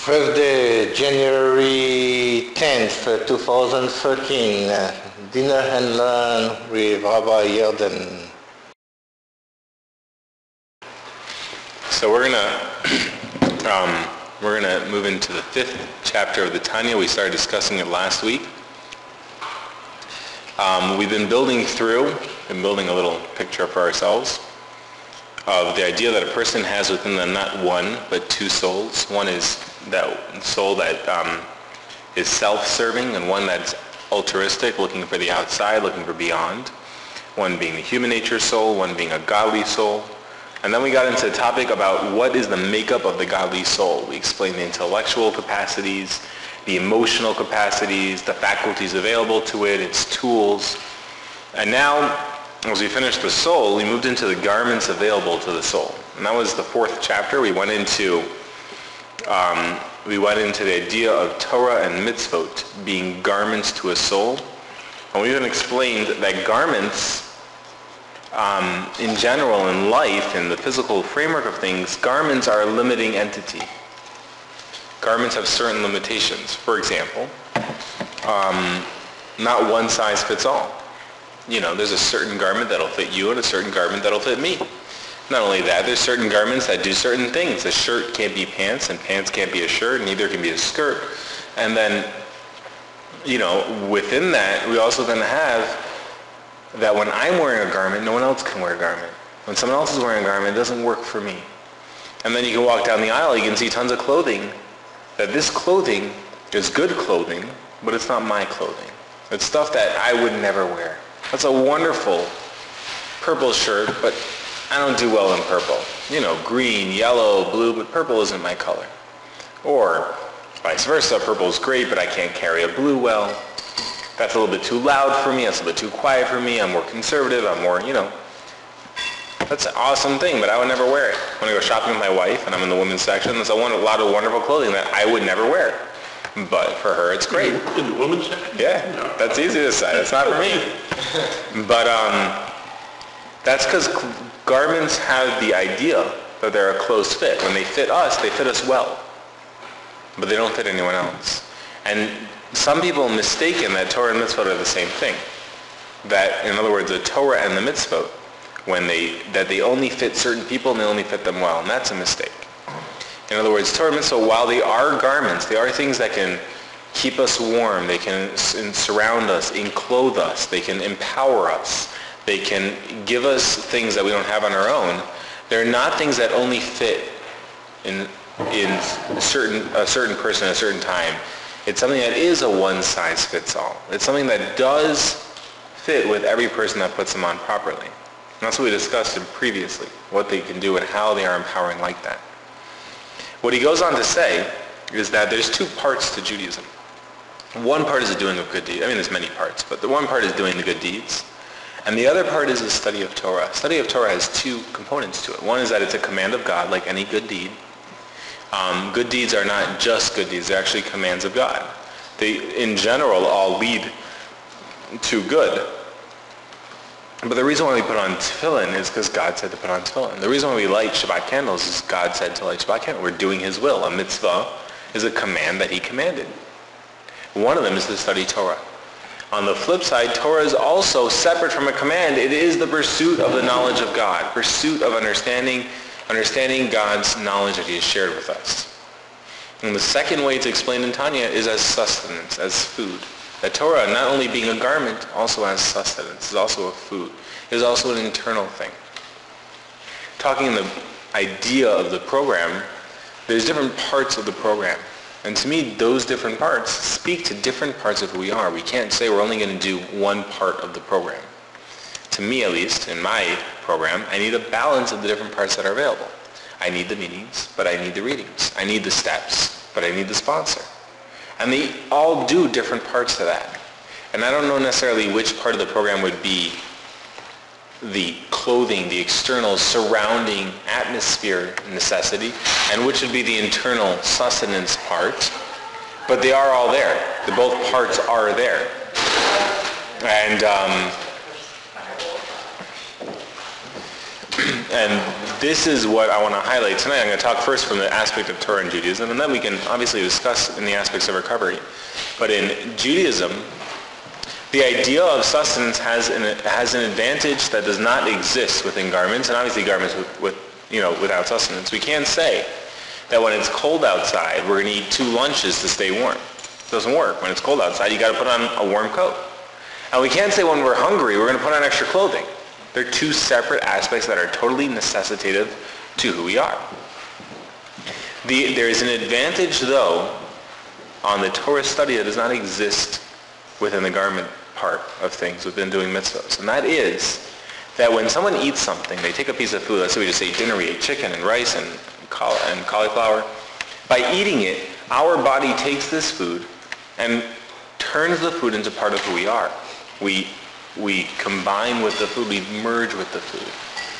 Thursday, January 10th, 2013, Dinner and Learn with Rabbi Yarden. So we're gonna move into the 5th chapter of the Tanya. We started discussing it last week. We've been building a little picture for ourselves of the idea that a person has within them not one, but two souls. One is that soul that is self-serving, and one that's altruistic, looking for the outside, looking for beyond. One being the human nature soul, one being a godly soul. And then we got into the topic about what is the makeup of the godly soul. We explained the intellectual capacities, the emotional capacities, the faculties available to it, its tools. And now, as we finished the soul, we moved into the garments available to the soul. And that was the 4th chapter. We went into the idea of Torah and mitzvot being garments to a soul. And we even explained that garments, in general, in life, in the physical framework of things, garments are a limiting entity. Garments have certain limitations. For example, not one size fits all. You know, there's a certain garment that'll fit you and a certain garment that'll fit me. Not only that, there's certain garments that do certain things. A shirt can't be pants, and pants can't be a shirt, neither can be a skirt. And then, within that, we also then have that when I'm wearing a garment, no one else can wear a garment. When someone else is wearing a garment, it doesn't work for me. And then you can walk down the aisle, you can see tons of clothing, that this clothing is good clothing, but it's not my clothing. It's stuff that I would never wear. That's a wonderful purple shirt, but I don't do well in purple. Green, yellow, blue, but purple isn't my color. Or vice versa, purple is great, but I can't carry a blue well. That's a little bit too loud for me, that's a little bit too quiet for me, I'm more conservative, I'm more, That's an awesome thing, but I would never wear it. When I go shopping with my wife and I'm in the women's section, there's a lot of wonderful clothing that I would never wear. But for her, it's great. In the women's section? Yeah, no. That's easy to decide. It's not for me. But that's because garments have the idea that they're a close fit. When they fit us, they fit us well. But they don't fit anyone else. And some people mistaken that Torah and mitzvot are the same thing. That, in other words, the Torah and the mitzvot, that they only fit certain people and they only fit them well. And that's a mistake. In other words, Torah and mitzvot, while they are garments, they are things that can keep us warm, they can surround us, enclothe us, they can empower us, they can give us things that we don't have on our own. They're not things that only fit in a certain person at a certain time. It's something that is a one-size-fits-all. It's something that does fit with every person that puts them on properly. And that's what we discussed previously, what they can do and how they are empowering like that. What he goes on to say is that there's two parts to Judaism. One part is the doing of good deeds. I mean, there's many parts, but the one part is doing the good deeds. And the other part is the study of Torah. Study of Torah has two components to it. One is that it's a command of God, like any good deed. Good deeds are not just good deeds. They're actually commands of God. They, in general, all lead to good. But the reason why we put on tefillin is because God said to put on tefillin. The reason why we light Shabbat candles is God said to light Shabbat candles. We're doing His will. A mitzvah is a command that He commanded. One of them is to study Torah. On the flip side, Torah is also separate from a command. It is the pursuit of the knowledge of God, pursuit of understanding God's knowledge that He has shared with us. And the second way it's explained in Tanya is as sustenance, as food. That Torah, not only being a garment, also has sustenance, is also a food. It is also an internal thing. Talking the idea of the program, there's different parts of the program. And to me, those different parts speak to different parts of who we are. We can't say we're only going to do one part of the program. To me, at least, in my program, I need a balance of the different parts that are available. I need the meetings, but I need the readings. I need the steps, but I need the sponsor. And they all do different parts to that. And I don't know necessarily which part of the program would be the clothing, the external surrounding atmosphere necessity, and which would be the internal sustenance part. But they are all there. Both parts are there. And And this is what I want to highlight tonight. I'm going to talk first from the aspect of Torah and Judaism, and then we can obviously discuss in the aspects of recovery. But in Judaism, the idea of sustenance has an advantage that does not exist within garments, and obviously garments without sustenance. We can't say that when it's cold outside, we're going to eat 2 lunches to stay warm. It doesn't work. When it's cold outside, you got to put on a warm coat. And we can't say when we're hungry, we're going to put on extra clothing. They're 2 separate aspects that are totally necessitative to who we are. There is an advantage, though, on the Torah study that does not exist within the garment part of things, within doing mitzvahs. And that is that when someone eats something, they take a piece of food, let's say we just ate dinner, we ate chicken and rice and cauliflower. By eating it, our body takes this food and turns the food into part of who we are. We combine with the food, we merge with the food.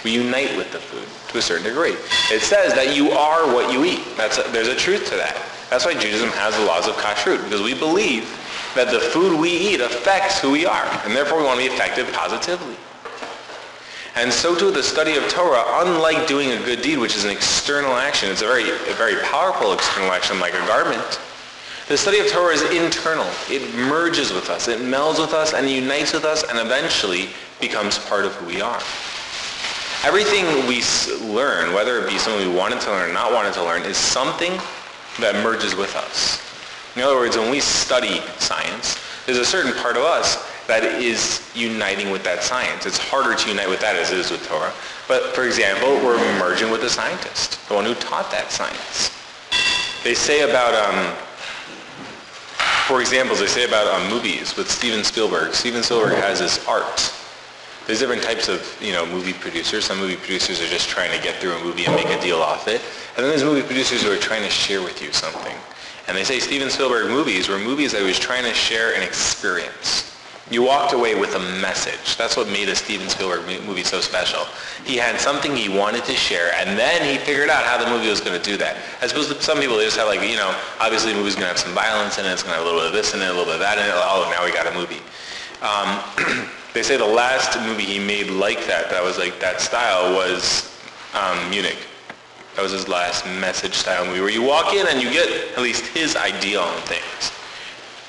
We unite with the food to a certain degree. It says that you are what you eat. There's a truth to that. That's why Judaism has the laws of kashrut, because we believe that the food we eat affects who we are, and therefore we want to be affected positively. And so too the study of Torah, unlike doing a good deed, which is an external action, it's a very powerful external action like a garment. The study of Torah is internal. It merges with us, it melds with us, and unites with us, and eventually becomes part of who we are. Everything we learn, whether it be something we wanted to learn or not wanted to learn, is something that merges with us. In other words, when we study science, there's a certain part of us that is uniting with that science. It's harder to unite with that as it is with Torah. But for example, we're merging with the scientist, the one who taught that science. They say about, for examples, they say about movies with Steven Spielberg. Steven Spielberg has this art. There's different types of, movie producers. Some movie producers are just trying to get through a movie and make a deal off it. And then there's movie producers who are trying to share with you something. And they say Steven Spielberg movies were movies that he was trying to share an experience. You walked away with a message. That's what made a Steven Spielberg movie so special. He had something he wanted to share, and then he figured out how the movie was going to do that. As opposed to some people, they just have obviously the movie's going to have some violence in it, it's going to have a little bit of this in it, a little bit of that in it, oh, now we got a movie. They say the last movie he made like that was like that style, was Munich. That was his last message style movie, where you walk in and you get at least his idea on things.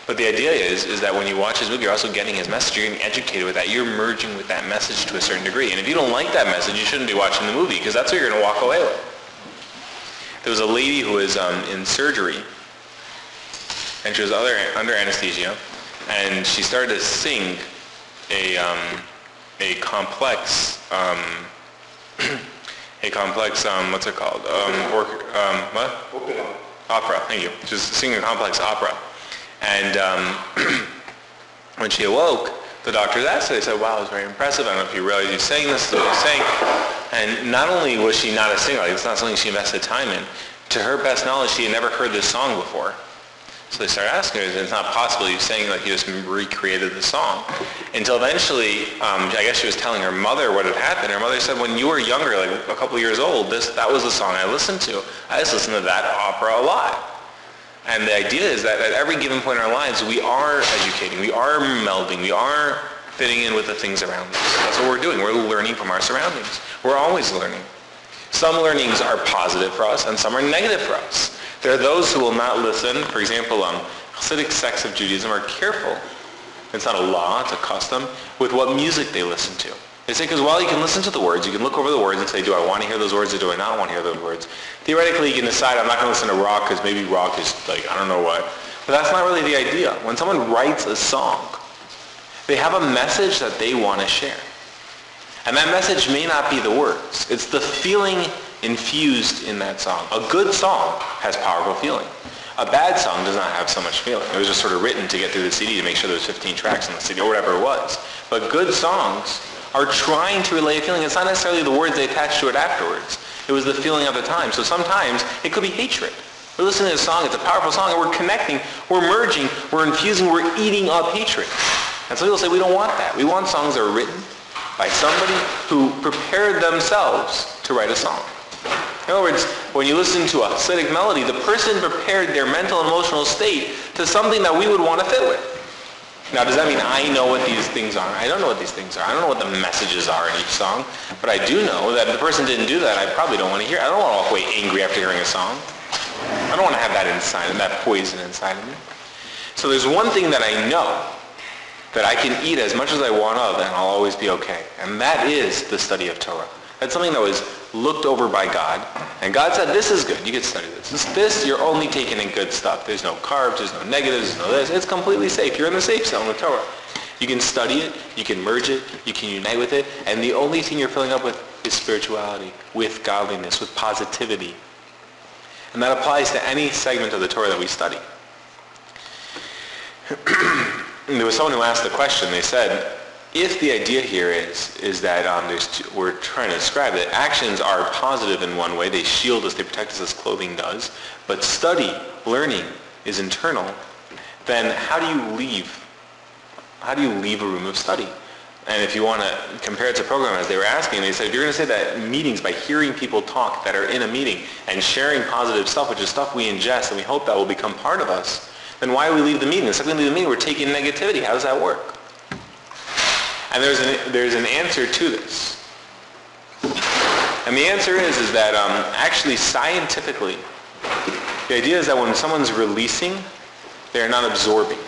But the idea is that when you watch his movie, you're also getting his message. You're getting educated with that. You're merging with that message to a certain degree. And if you don't like that message, you shouldn't be watching the movie, because that's what you're going to walk away with. There was a lady who was in surgery, and she was under anesthesia, and she started to sing a complex, what's it called? What? Opera. Thank you. She was singing a complex opera. And when she awoke, the doctors asked her, they said, wow, it was very impressive. I don't know if you realize you sang this, is what you sang. And not only was she not a singer, like it's not something she invested time in, to her best knowledge, she had never heard this song before. So they started asking her, it's not possible you sang like you just recreated the song. Until eventually, I guess she was telling her mother what had happened. Her mother said, when you were younger, like a couple years old, that was the song I listened to. I just listened to that opera a lot. And the idea is that at every given point in our lives, we are educating, we are melding, we are fitting in with the things around us. That's what we're doing. We're learning from our surroundings. We're always learning. Some learnings are positive for us, and some are negative for us. There are those who will not listen. For example, Hasidic sects of Judaism are careful. It's not a law, it's a custom, with what music they listen to. They say, because while you can listen to the words, you can look over the words and say, do I want to hear those words or do I not want to hear those words? Theoretically, you can decide, I'm not going to listen to rock because maybe rock is like, I don't know what. But that's not really the idea. When someone writes a song, they have a message that they want to share. And that message may not be the words. It's the feeling infused in that song. A good song has powerful feeling. A bad song does not have so much feeling. It was just sort of written to get through the CD to make sure there was 15 tracks on the CD or whatever it was. But good songs are trying to relay a feeling. It's not necessarily the words they attach to it afterwards. It was the feeling of the time. So sometimes it could be hatred. We're listening to a song, it's a powerful song, and we're connecting, we're merging, we're infusing, we're eating up hatred. And some people say we don't want that. We want songs that are written by somebody who prepared themselves to write a song. In other words, when you listen to a Hasidic melody, the person prepared their mental and emotional state to something that we would want to fit with. Now, does that mean I know what these things are? I don't know what these things are. I don't know what the messages are in each song. But I do know that if the person didn't do that, I probably don't want to hear it. I don't want to walk away angry after hearing a song. I don't want to have that inside, that poison inside of me. So there's one thing that I know that I can eat as much as I want of, and I'll always be okay. And that is the study of Torah. That's something that was looked over by God. And God said, this is good. You can study this. This, you're only taking in good stuff. There's no carbs, there's no negatives, there's no this. It's completely safe. You're in the safe zone with Torah. You can study it, you can merge it, you can unite with it, and the only thing you're filling up with is spirituality, with godliness, with positivity. And that applies to any segment of the Torah that we study. There was someone who asked the question. They said, if the idea here is that we're trying to describe that actions are positive in one way, they shield us, they protect us as clothing does, but study, learning, is internal, then how do you leave a room of study? And if you want to compare it to program, as they were asking, they said, if you're going to say that meetings, by hearing people talk that are in a meeting and sharing positive stuff, which is stuff we ingest and we hope that will become part of us, then why do we leave the meeting? The second we leave the meeting, we're taking negativity. How does that work? And there's an answer to this. And the answer is that actually scientifically, the idea is that when someone's releasing, they are not absorbing.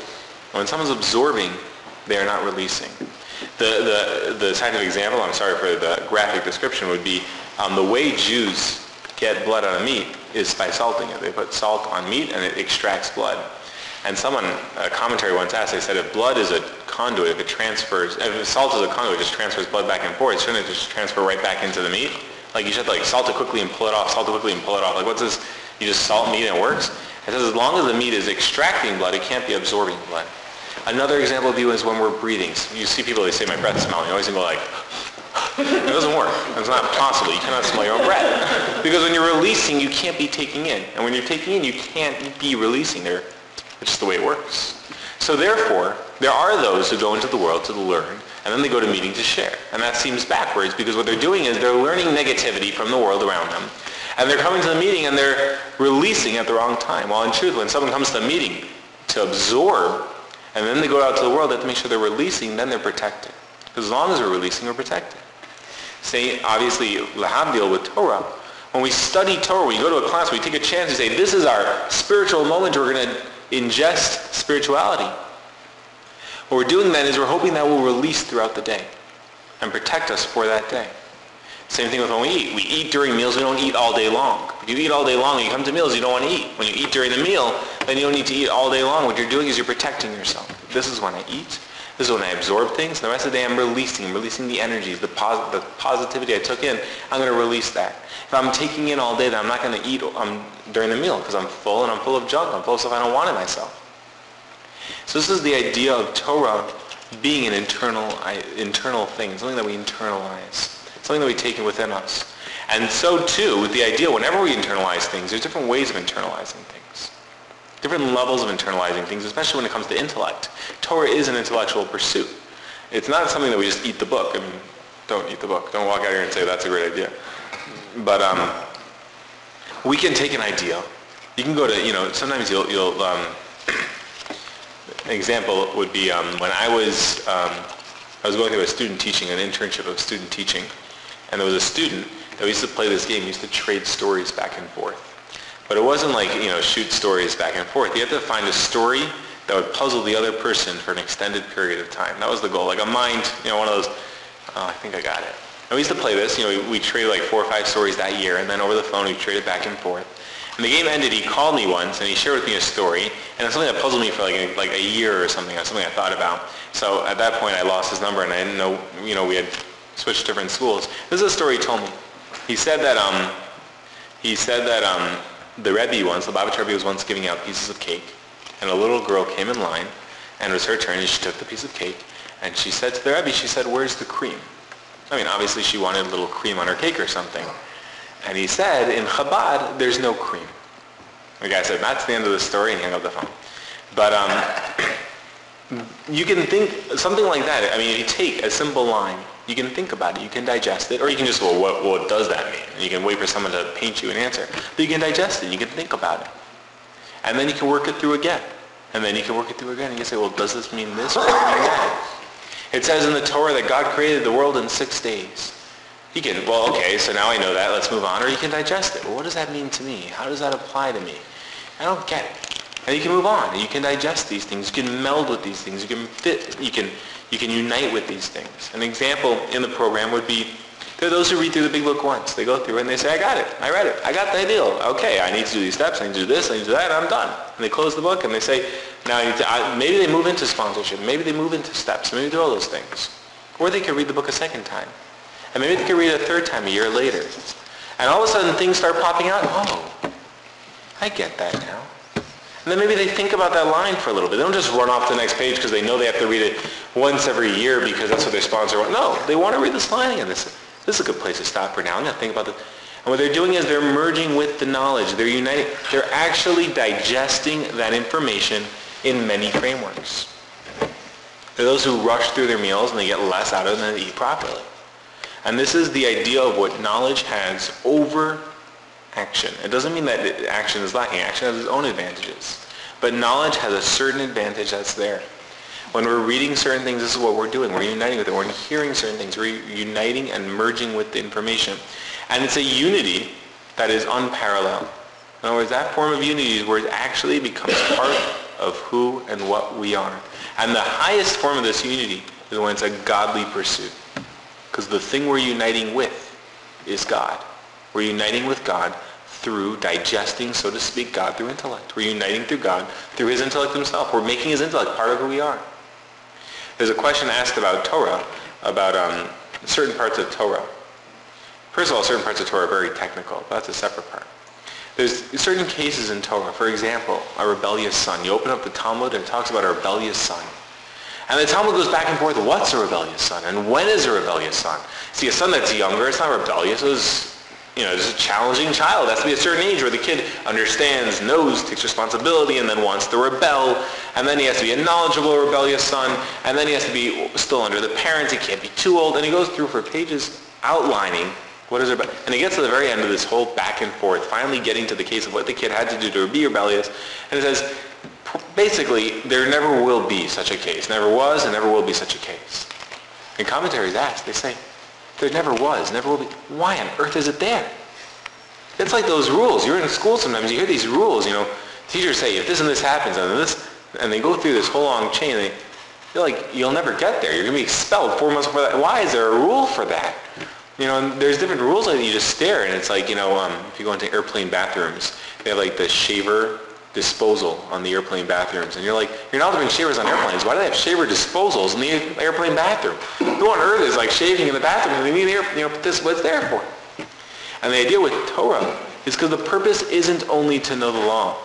When someone's absorbing, they are not releasing. The scientific example, I'm sorry for the graphic description, would be the way Jews get blood out of meat is by salting it. They put salt on meat and it extracts blood. And a commentary once asked, they said, if blood is a conduit, if salt is a conduit, it just transfers blood back and forth, shouldn't it just transfer right back into the meat? Like you should salt it quickly and pull it off, salt it quickly and pull it off. Like what's this? You just salt meat and it works? It says as long as the meat is extracting blood, it can't be absorbing blood. Another example of you is when we're breathing. You see people, they say my breath smells. You always go like, it doesn't work. It's not possible. You cannot smell your own breath. Because when you're releasing, you can't be taking in. And when you're taking in, you can't be releasing. It's just the way it works. So therefore, there are those who go into the world to learn, and then they go to meeting to share. And that seems backwards because what they're doing is they're learning negativity from the world around them. And they're coming to the meeting and they're releasing at the wrong time. While in truth, when someone comes to a meeting to absorb, and then they go out to the world, they have to make sure they're releasing, then they're protected. Because as long as we're releasing, we're protected. Say, obviously, lahavdil with Torah. When we study Torah, when you go to a class, we take a chance to say, this is our spiritual moment, we're going to ingest spirituality. What we're doing then is we're hoping that will release throughout the day and protect us for that day. Same thing with when we eat. We eat during meals, we don't eat all day long. If you eat all day long and you come to meals, you don't want to eat. When you eat during the meal, then you don't need to eat all day long. What you're doing is you're protecting yourself. This is when I eat. This is when I absorb things. The rest of the day I'm releasing the energies, the positivity I took in. I'm going to release that. If I'm taking in all day, then I'm not going to eat during the meal because I'm full and I'm full of junk. I'm full of stuff I don't want in myself. So this is the idea of Torah being an internal thing, something that we internalize, something that we take in within us. And so too, with the idea, whenever we internalize things, there's different ways of internalizing things. Different levels of internalizing things, especially when it comes to intellect. Torah is an intellectual pursuit. It's not something that we just eat the book. I mean, don't eat the book. Don't walk out here and say that's a great idea. But we can take an idea. You can go to, sometimes you'll an example would be when I was going through a student teaching, an internship of student teaching, and there was a student that we used to play this game. We used to trade stories back and forth. But it wasn't like, shoot stories back and forth. You had to find a story that would puzzle the other person for an extended period of time. That was the goal. Like a mind, one of those, I think I got it. And we used to play this. We traded like 4 or 5 stories that year, and then over the phone we traded back and forth. And the game ended, he called me once, and he shared with me a story, and it's something that puzzled me for like a year or something, something I thought about. So at that point I lost his number, and I didn't know, we had switched different schools. This is a story he told me. He said that the Rebbe once, the Lubavitch Rebbe was once giving out pieces of cake, and a little girl came in line, and it was her turn, and she took the piece of cake, and she said to the Rebbe, she said, "Where's the cream?" I mean, obviously she wanted a little cream on her cake or something. And he said, "In Chabad, there's no cream." The guy said, "That's the end of the story," and he hung up the phone. But you can think something like that. I mean, if you take a simple line, you can think about it, you can digest it, or you can just, what does that mean? And you can wait for someone to paint you an answer. But you can digest it, you can think about it. And then you can work it through again. And then you can work it through again. And you can say, well, does this mean this or does it mean that? It says in the Torah that God created the world in 6 days. You can, well, okay, so now I know that. Let's move on. Or you can digest it. Well, what does that mean to me? How does that apply to me? I don't get it. And you can move on. You can digest these things. You can meld with these things. You can fit. You can unite with these things. An example in the program would be, there are those who read through the big book once. They go through it and they say, I got it. I read it. I got the ideal. Okay, I need to do these steps. I need to do this. I need to do that. I'm done. And they close the book and they say, now I need to, maybe they move into sponsorship. Maybe they move into steps. Maybe they do all those things. Or they could read the book a second time. And maybe they could read it a third time a year later. And all of a sudden things start popping out. Oh, I get that now. And then maybe they think about that line for a little bit. They don't just run off to the next page because they know they have to read it once every year because that's what their sponsor wants. No, they want to read this line again. This is a good place to stop for now. I'm going to think about this. And what they're doing is they're merging with the knowledge. They're uniting. They're actually digesting that information in many frameworks. There are those who rush through their meals and they get less out of them than they eat properly. And this is the idea of what knowledge has over action. It doesn't mean that action is lacking. Action has its own advantages. But knowledge has a certain advantage that's there. When we're reading certain things, this is what we're doing. We're uniting with it. We're hearing certain things. We're uniting and merging with the information. And it's a unity that is unparalleled. In other words, that form of unity is where it actually becomes part of who and what we are. And the highest form of this unity is when it's a godly pursuit. Because the thing we're uniting with is God. We're uniting with God through digesting, so to speak, God through intellect. We're uniting through God through his intellect himself. We're making his intellect part of who we are. There's a question asked about Torah, about certain parts of Torah. First of all, certain parts of Torah are very technical. But that's a separate part. There's certain cases in Torah. For example, a rebellious son. You open up the Talmud and it talks about a rebellious son. And the Talmud goes back and forth, what's a rebellious son? And when is a rebellious son? See, a son that's younger, it's not rebellious. It's a challenging child. It has to be a certain age where the kid understands, knows, takes responsibility, and then wants to rebel. And then he has to be a knowledgeable, rebellious son. And then he has to be still under the parents. He can't be too old. And he goes through for pages outlining what is rebellion. And he gets to the very end of this whole back and forth, finally getting to the case of what the kid had to do to be rebellious. And it says, basically, there never will be such a case. Never was and never will be such a case. And commentaries ask, they say, there never was, never will be. Why on earth is it there? It's like those rules. You're in school sometimes, you hear these rules, teachers say, if this and this happens, and this, and they go through this whole long chain, and you're like, you'll never get there. You're going to be expelled 4 months before that. Why is there a rule for that? And there's different rules that you just stare, and it's like, if you go into airplane bathrooms, they have like the shaver disposal on the airplane bathrooms. And you're like, you're not doing shavers on airplanes. Why do they have shaver disposals in the airplane bathroom? Who on earth is like shaving in the bathroom? And they need this is what it's there for. And the idea with Torah is because the purpose isn't only to know the law.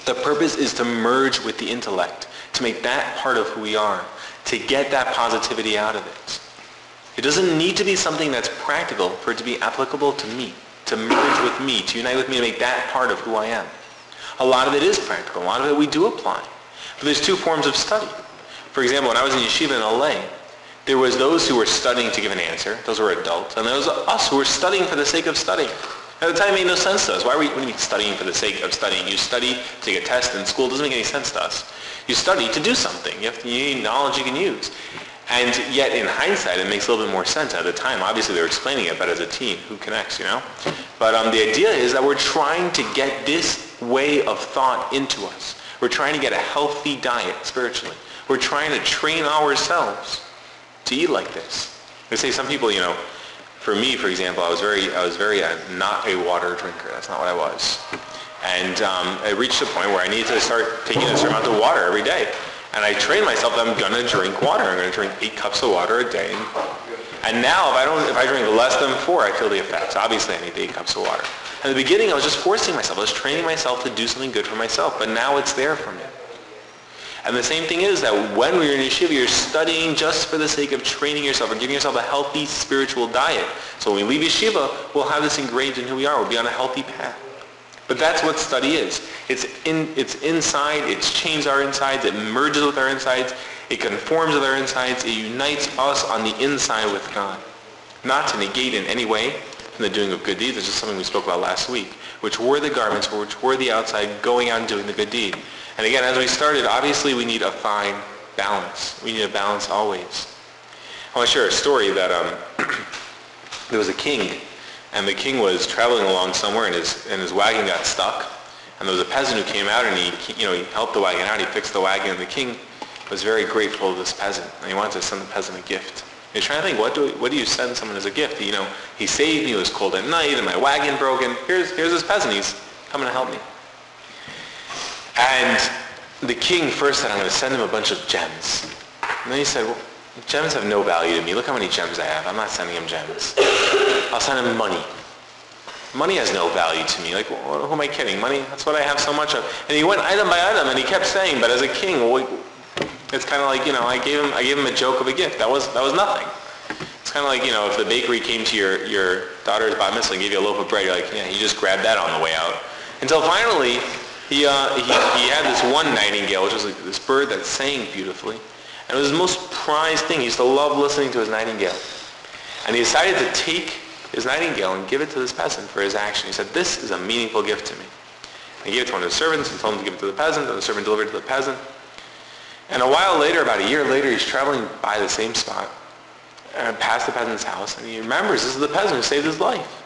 The purpose is to merge with the intellect, to make that part of who we are, to get that positivity out of it. It doesn't need to be something that's practical for it to be applicable to me, to merge with me, to unite with me, to make that part of who I am. A lot of it is practical. A lot of it we do apply. But there's 2 forms of study. For example, when I was in yeshiva in LA, there was those who were studying to give an answer. Those were adults. And there was us who were studying for the sake of studying. At the time, it made no sense to us. What do you mean studying for the sake of studying? You study to take a test in school. It doesn't make any sense to us. You study to do something. You need knowledge you can use. And yet, in hindsight, it makes a little bit more sense. At the time, obviously, they were explaining it, but as a team, who connects, But the idea is that we're trying to get this way of thought into us. We're trying to get a healthy diet spiritually. We're trying to train ourselves to eat like this. They say some people, for me, for example, I was very not a water drinker. That's not what I was. And I reached a point where I needed to start taking a certain amount of water every day. And I trained myself that I'm going to drink water. I'm going to drink 8 cups of water a day. And now, if I drink less than 4, I feel the effects. Obviously, I need 8 cups of water. In the beginning, I was just forcing myself. I was training myself to do something good for myself. But now it's there for me. And the same thing is that when we're in yeshiva, you're studying just for the sake of training yourself or giving yourself a healthy spiritual diet. So when we leave yeshiva, we'll have this ingrained in who we are. We'll be on a healthy path. But that's what study is. It's inside. It's changed our insides. It merges with our insides. It conforms with our insides. It unites us on the inside with God. Not to negate in any way from the doing of good deeds. It's just something we spoke about last week, which were the garments, which were the outside, going out and doing the good deed. And again, as we started, obviously we need a fine balance. We need a balance always. I want to share a story that there was a king, and the king was traveling along somewhere, and his wagon got stuck. And there was a peasant who came out, and he helped the wagon out. He fixed the wagon, and the king was very grateful to this peasant, and he wanted to send the peasant a gift. He's trying to think, what do you send someone as a gift? He saved me. It was cold at night, and my wagon broken. Here's this peasant. He's coming to help me. And the king first said, I'm going to send him a bunch of gems. And then he said, well, gems have no value to me. Look how many gems I have. I'm not sending him gems. I'll send him money. Money has no value to me. Like, who am I kidding? Money, that's what I have so much of. And he went item by item, and he kept saying, but as a king, it's kind of like, I gave him a joke of a gift. That was nothing. It's kind of like, if the bakery came to your daughter's bat mitzvah and gave you a loaf of bread, you're like, yeah, you just grabbed that on the way out. Until finally, he had this one nightingale, which was like this bird that sang beautifully. And it was his most prized thing. He used to love listening to his nightingale. And he decided to take his nightingale and give it to this peasant for his action. He said, this is a meaningful gift to me. And he gave it to one of his servants and told him to give it to the peasant, and the servant delivered it to the peasant. And a while later, about a year later, he's traveling by the same spot, past the peasant's house, and he remembers this is the peasant who saved his life.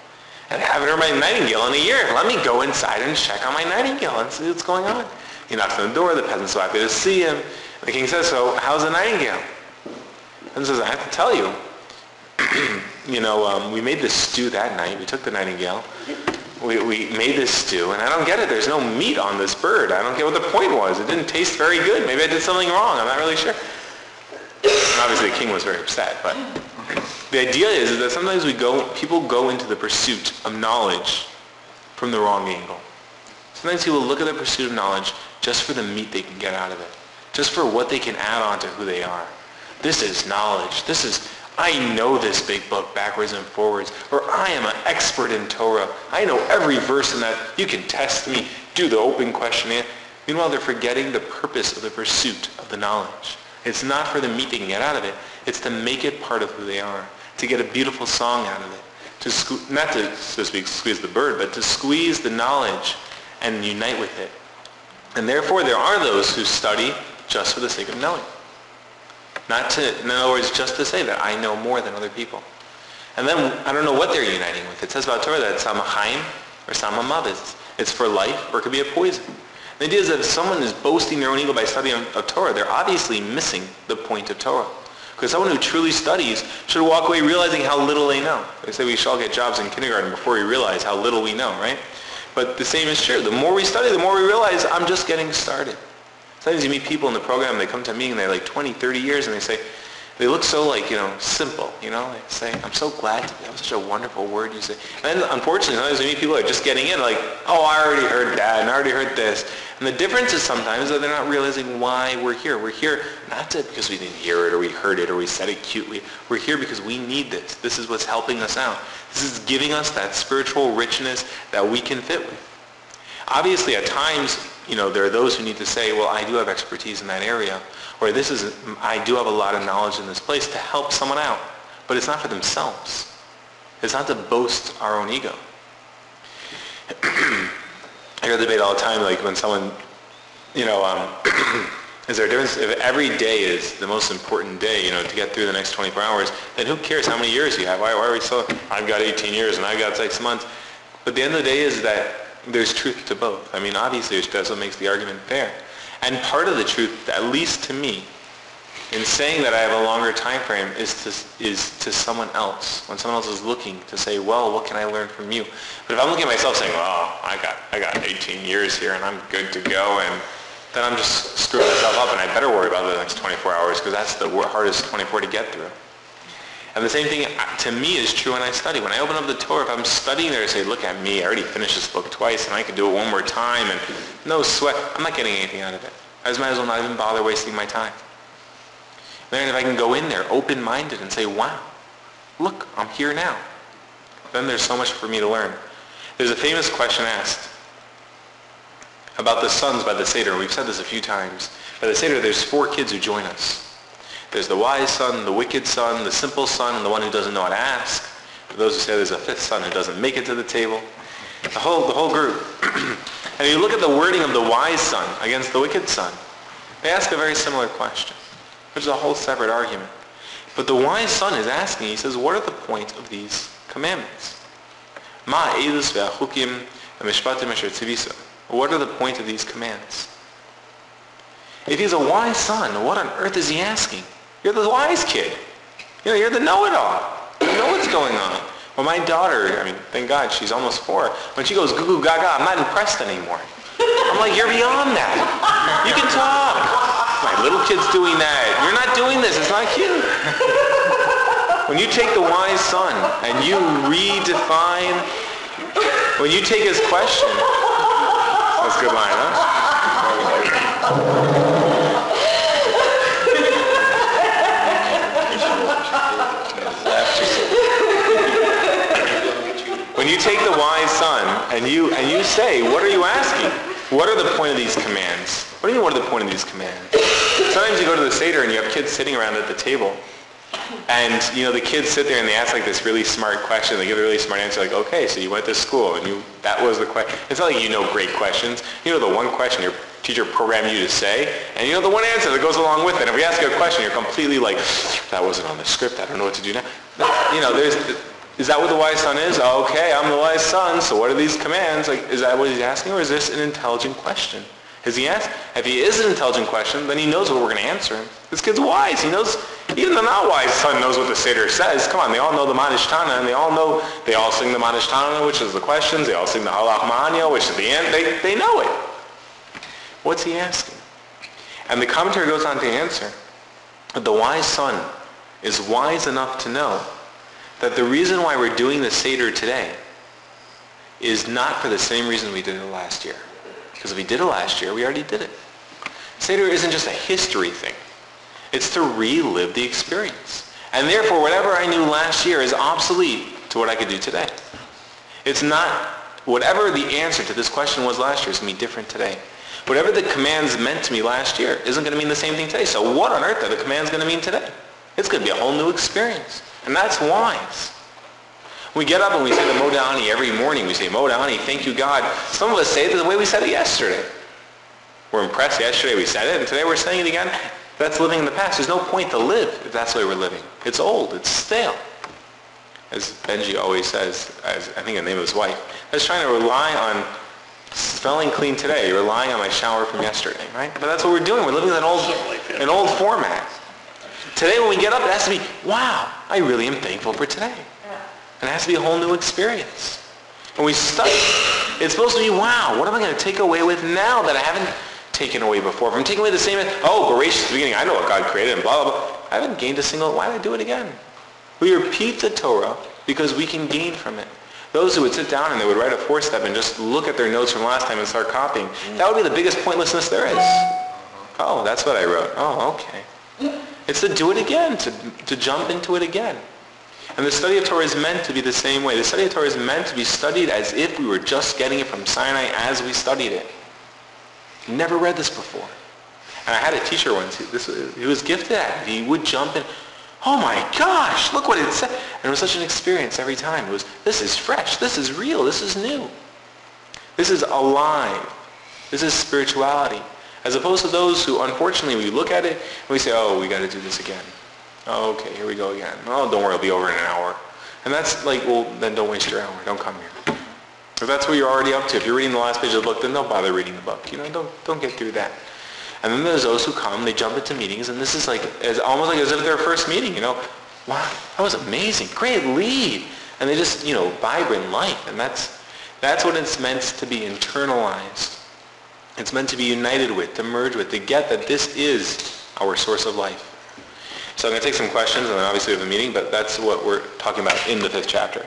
And I haven't heard my nightingale in a year. Let me go inside and check on my nightingale and see what's going on. He knocks on the door. The peasant's so happy to see him. And the king says, so how's the nightingale? And says, I have to tell you, we made this stew that night. We took the nightingale. We made this stew, and I don't get it. There's no meat on this bird. I don't get what the point was. It didn't taste very good. Maybe I did something wrong. I'm not really sure. And obviously the king was very upset, but the idea is that sometimes people go into the pursuit of knowledge from the wrong angle. Sometimes people look at the pursuit of knowledge just for the meat they can get out of it, just for what they can add on to who they are. This is knowledge. I know this big book backwards and forwards, or I am an expert in Torah. I know every verse in that. You can test me, do the open questionnaire. Meanwhile, they're forgetting the purpose of the pursuit of the knowledge. It's not for the meat they can get out of it. It's to make it part of who they are, to get a beautiful song out of it, not to, so to speak, squeeze the bird, but to squeeze the knowledge and unite with it. And therefore, there are those who study just for the sake of knowing. In other words, just to say that I know more than other people. And then, I don't know what they're uniting with. It says about Torah that it's Samachaim or Samamav. It's for life, or it could be a poison. The idea is that if someone is boasting their own ego by studying of Torah, they're obviously missing the point of Torah. Because someone who truly studies should walk away realizing how little they know. They say we should all get jobs in kindergarten before we realize how little we know, right? But the same is true. The more we study, the more we realize I'm just getting started. Sometimes you meet people in the program, they come to a meeting, they're like 20, 30 years, and they look so simple, They say, I'm so glad to be. That was such a wonderful word you say. And then, unfortunately, sometimes we meet people who are just getting in, like, oh, I already heard that, and I already heard this. And the difference is sometimes that they're not realizing why we're here. We're here not because we didn't hear it, or we heard it, or we said it cutely. We're here because we need this. This is what's helping us out. This is giving us that spiritual richness that we can fit with. Obviously, at times, there are those who need to say, well, I do have expertise in that area, or I do have a lot of knowledge in this place to help someone out. But it's not for themselves. It's not to boast our own ego. I hear the debate all the time, like when someone, is there a difference if every day is the most important day, to get through the next 24 hours, then who cares how many years you have? Why are we so, I've got 18 years and I've got 6 months. But the end of the day is that there's truth to both. I mean, obviously, that's what makes the argument fair. And part of the truth, at least to me, in saying that I have a longer time frame is to someone else. When someone else is looking to say, well, what can I learn from you? But if I'm looking at myself saying, well, I got 18 years here and I'm good to go, and then I'm just screwing myself up, and I better worry about the next 24 hours because that's the hardest 24 to get through. And the same thing to me is true when I study. When I open up the Torah, if I'm studying there, I say, look at me, I already finished this book twice and I could do it one more time, and no sweat, I'm not getting anything out of it. I just might as well not even bother wasting my time. Then if I can go in there open-minded and say, wow, look, I'm here now, then there's so much for me to learn. There's a famous question asked about the sons by the Seder. We've said this a few times. By the Seder, there's 4 kids who join us. There's the wise son, the wicked son, the simple son, and the one who doesn't know how to ask. For those who say there's a 5th son who doesn't make it to the table. The whole group. And you look at the wording of the wise son against the wicked son. They ask a very similar question, which is a whole separate argument. But the wise son is asking, he says, what are the point of these commandments? What are the point of these commands? If he's a wise son, what on earth is he asking? You're the wise kid. You're the know-it-all. You know what's going on. Well, my daughter, thank God, she's almost 4. When she goes goo goo gaga, I'm not impressed anymore. I'm like, you're beyond that. You can talk. My little kid's doing that. You're not doing this. It's not cute. When you take the wise son and you redefine, when you take his question, that's a good line, huh? When you take the wise son and you say, what are you asking? What are the point of these commands? What do you mean, what are the point of these commands? Sometimes you go to the Seder and you have kids sitting around at the table. And, the kids sit there and they ask like this really smart question. They give a really smart answer like, okay, so you went to school and that was the question. It's not like you know great questions. You know the one question your teacher programmed you to say, and you know the one answer that goes along with it. If we ask you a question, you're completely like, that wasn't on the script. I don't know what to do now. Is that what the wise son is? Okay, I'm the wise son, so what are these commands? Like, is that what he's asking, or is this an intelligent question? Is he asked? If he is an intelligent question, then he knows what we're going to answer him. This kid's wise. He knows, even the not wise son knows what the Seder says. Come on, they all know the Manishtana, and they all sing the Manishtana, which is the questions. They all sing the Halach Ma'anya, which is the end. They know it. What's he asking? And the commentary goes on to answer that the wise son is wise enough to know that the reason why we're doing the Seder today is not for the same reason we did it last year. Because if we did it last year, we already did it. Seder isn't just a history thing. It's to relive the experience. And therefore, whatever I knew last year is obsolete to what I could do today. It's not, whatever the answer to this question was last year is going to be different today. Whatever the commands meant to me last year isn't going to mean the same thing today. So what on earth are the commands going to mean today? It's going to be a whole new experience. And that's wise. We get up and we say the Modani every morning. We say, Modani, thank you, God. Some of us say it the way we said it yesterday. We're impressed yesterday we said it, and today we're saying it again. That's living in the past. There's no point to live if that's the way we're living. It's old. It's stale. As Benji always says, as I think the name of his wife, that's trying to rely on smelling clean today. You're relying on my shower from yesterday, right? But that's what we're doing. We're living in an old format. Today when we get up, it has to be, wow, I really am thankful for today. And it has to be a whole new experience. When we study, it's supposed to be, wow, what am I going to take away with now that I haven't taken away before? If I'm taking away the same, gracious beginning, I know what God created and blah, blah, blah. I haven't gained a single, why did I do it again? We repeat the Torah because we can gain from it. Those who would sit down and they would write a 4-step and just look at their notes from last time and start copying, that would be the biggest pointlessness there is. Oh, that's what I wrote. Oh, okay. It's to do it again, to jump into it again. And the study of Torah is meant to be the same way. The study of Torah is meant to be studied as if we were just getting it from Sinai as we studied it. Never read this before. And I had a teacher once, he was gifted at it. He would jump in, oh my gosh, look what it said. And it was such an experience every time. It was, this is fresh, this is real, this is new. This is alive. This is spirituality. As opposed to those who, unfortunately, we look at it and we say, oh, we got to do this again. Oh, okay, here we go again. Oh, don't worry, it'll be over in an hour. And that's like, well, then don't waste your hour. Don't come here. If that's what you're already up to, if you're reading the last page of the book, then don't bother reading the book. Don't get through that. And then there's those who come, they jump into meetings, and this is like, almost like as if their first meeting, wow, that was amazing, great lead. And they just, vibrant life. And that's what it's meant to be internalized. It's meant to be united with, to merge with, to get that this is our source of life. So I'm going to take some questions, and then obviously we have a meeting, but that's what we're talking about in the 5th chapter.